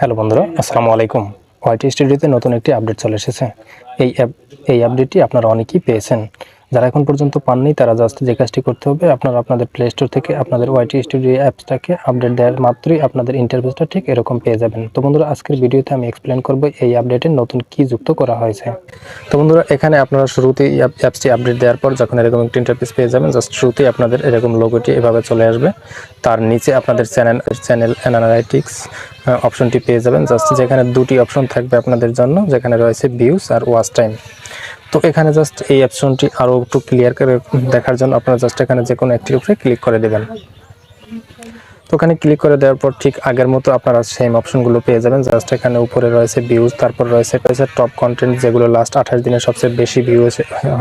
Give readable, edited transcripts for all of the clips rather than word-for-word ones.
Hello বন্ধুরা, আসসালামু আলাইকুম। ওয়াইটি স্টুডিওতে নতুন একটি আপডেট চলে এসেছে। এই আপডেটটি আপনারা অনেকেই পেয়েছেন। যারা এখন পর্যন্ত পাননি তারা জাস্ট যে কাজটি করতে হবে, আপনারা আপনাদের প্লে স্টোর থেকে আপনাদের ওয়াইটি স্টুডিও অ্যাপসটাকে আপডেট দেওয়ার মাত্রই আপনাদের ইন্টারফেসটা ঠিক এরকম পেয়ে যাবেন। তো বন্ধুরা, আজকের ভিডিওতে আমি এক্সপ্লেন করব এই আপডেটে নতুন কি যুক্ত করা হয়েছে। তো বন্ধুরা, এখানে আপনারা শুরুতেই অ্যাপসটি আপডেট দেওয়ার পর যখন এরকম একটি ইন্টারফেস পেয়ে যাবেন, জাস্ট শুরুতেই আপনাদের এরকম লোগোটি এভাবে চলে আসবে। তার নিচে আপনাদের চ্যানেল অ্যানালাইটিক্স অপশনটি পেয়ে যাবেন। জাস্ট যেখানে দুটি অপশন থাকবে আপনাদের জন্য, যেখানে রয়েছে ভিউজ আর ওয়াচ টাইম। তো এখানে জাস্ট এই অপশনটি আরও একটু ক্লিয়ার করে দেখার জন্য আপনারা জাস্ট এখানে যে কোনো একটির উপরে ক্লিক করে দেবেন। তো ওখানে ক্লিক করে দেওয়ার পর ঠিক আগের মতো আপনারা সেম অপশনগুলো পেয়ে যাবেন। জাস্ট এখানে উপরে রয়েছে ভিউজ, তারপর রয়েছে টপ কন্টেন্ট, যেগুলো লাস্ট 28 দিনে সবচেয়ে বেশি ভিউ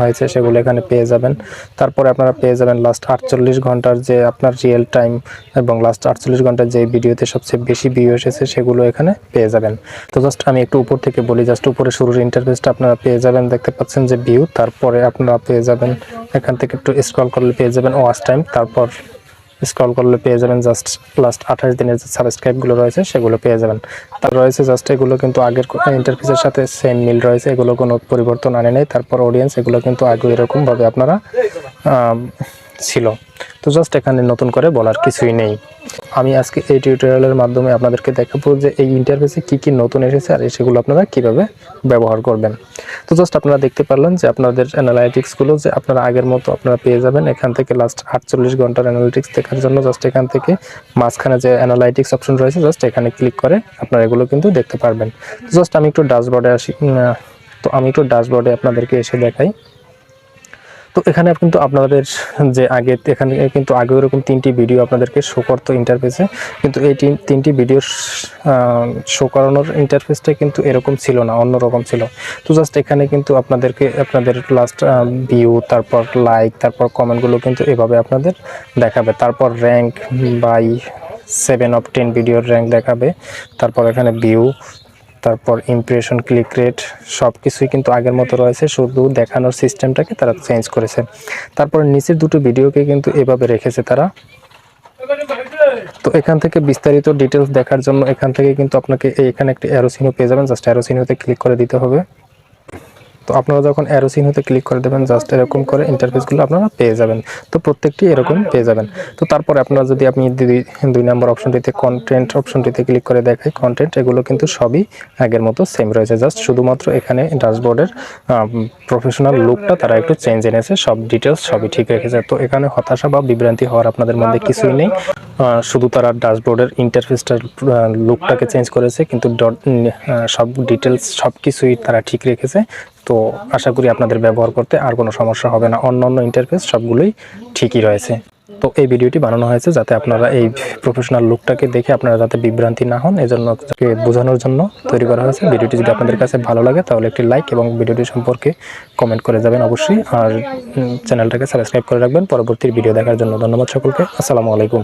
হয়েছে সেগুলো এখানে পেয়ে যাবেন। তারপরে আপনারা পেয়ে যাবেন লাস্ট 48 ঘন্টার যে আপনার রিয়েল টাইম এবং লাস্ট 48 ঘন্টার যে ভিডিওতে সবচেয়ে বেশি ভিউ এসেছে সেগুলো এখানে পেয়ে যাবেন। তো জাস্ট আমি একটু উপর থেকে বলি, জাস্ট উপরে শুরুর ইন্টারফেসটা আপনারা পেয়ে যাবেন, দেখতে পাচ্ছেন যে ভিউ। তারপরে আপনারা পেয়ে যাবেন এখান থেকে একটু স্ক্রল করলে পেয়ে যাবেন ওয়াচ টাইম। তারপর স্ক্রল করলে পেয়ে যাবেন জাস্ট লাস্ট 28 দিনের যে সাবস্ক্রাইবগুলো রয়েছে সেগুলো পেয়ে যাবেন। তার রয়েছে জাস্ট এগুলো কিন্তু আগের ইন্টারফেসের সাথে সেম মিল রয়েছে, এগুলো কোনো পরিবর্তন আনে নেই। তারপর অডিয়েন্স, এগুলো কিন্তু আগে এরকমভাবে আপনারা ছিল। তো জাস্ট এখানে নতুন করে বলার কিছুই নেই। আমি আজকে এই টিউটোরিয়ালের মাধ্যমে আপনাদেরকে দেখাবো যে এই ইন্টারফেসে কি কি নতুন এসেছে আর সেগুলো আপনারা কিভাবে ব্যবহার করবেন। তো জাস্ট আপনারা দেখতে পারলেন যে আপনাদের অ্যানালাইটিক্সগুলো যে আপনারা আগের মতো আপনারা পেয়ে যাবেন। এখান থেকে লাস্ট 48 ঘন্টার অ্যানালাইটিক্স দেখার জন্য জাস্ট এখান থেকে মাঝখানে যে অ্যানালাইটিক্স অপশন রয়েছে জাস্ট এখানে ক্লিক করে আপনারা এগুলো কিন্তু দেখতে পারবেন। জাস্ট আমি একটু ড্যাশবোর্ডে আসি। তো আমি একটু ড্যাশবোর্ডে আপনাদেরকে এসে দেখাই। তো এখানে কিন্তু আপনাদের যে এখানে কিন্তু আগে এরকম 3টি ভিডিও আপনাদেরকে শো করতো ইন্টারফেসে, কিন্তু এই তিনটি ভিডিও শো করানোর ইন্টারফেসটা কিন্তু এরকম ছিল না, অন্যরকম ছিল। তো জাস্ট এখানে কিন্তু আপনাদেরকে আপনাদের লাস্ট ভিউ, তারপর লাইক, তারপর কমেন্টগুলো কিন্তু এভাবে আপনাদের দেখাবে। তারপর র্যাঙ্ক বাই 7 of 10 ভিডিওর র্যাঙ্ক দেখাবে। তারপর এখানে ভিউ, তারপর ইমপ্রেশন, ক্লিক রেট, সব কিছুই কিন্তু আগের মতো রয়েছে, শুধু দেখানোর সিস্টেমটাকে তারা চেঞ্জ করেছে। তারপর নিচের দুটো ভিডিওকে কিন্তু এভাবে রেখেছে তারা। তো এখান থেকে বিস্তারিত ডিটেলস দেখার জন্য এখান থেকে কিন্তু আপনাকে এখানে একটি অ্যারো চিহ্ন পেয়ে যাবেন, জাস্ট অ্যারো চিহ্নতে ক্লিক করে দিতে হবে। তো আপনারা যখন অ্যারো চিহ্নতে ক্লিক করে দেবেন জাস্ট এরকম করে ইন্টারফেসগুলো আপনারা পেয়ে যাবেন। তো প্রত্যেকটি এরকম পেয়ে যাবেন। তো তারপরে আপনারা যদি আপনি 2 নম্বর অপশনটিতে কন্টেন্ট অপশনটিতে ক্লিক করে দেখাই, কন্টেন্ট এগুলো কিন্তু সবই আগের মতো সেম রয়েছে। জাস্ট শুধুমাত্র এখানে ড্যাশবোর্ডের প্রফেশনাল লুকটা তারা একটু চেঞ্জ এনেছে, সব ডিটেলস সবই ঠিক রেখেছে। তো এখানে হতাশা বা বিভ্রান্তি হওয়ার আপনাদের মধ্যে কিছুই নেই। শুধু তারা ড্যাশবোর্ডের ইন্টারফেসটার লুকটাকে চেঞ্জ করেছে, কিন্তু সব ডিটেলস সব কিছুই তারা ঠিক রেখেছে। তো আশা করি আপনাদের ব্যবহার করতে আর কোনো সমস্যা হবে না। অন্যান্য ইন্টারফেস সবগুলোই ঠিকই রয়েছে। তো এই ভিডিওটি বানানো হয়েছে যাতে আপনারা এই প্রফেশনাল লুকটাকে দেখে আপনারা যাতে বিভ্রান্তি না হন, এজন্য বোঝানোর জন্য তৈরি করা হয়েছে। ভিডিওটি যদি আপনাদের কাছে ভালো লাগে তাহলে একটি লাইক এবং ভিডিওটি সম্পর্কে কমেন্ট করে যাবেন অবশ্যই। আর চ্যানেলটাকে সাবস্ক্রাইব করে রাখবেন পরবর্তী ভিডিও দেখার জন্য। ধন্যবাদ সকলকে। আসসালামু আলাইকুম।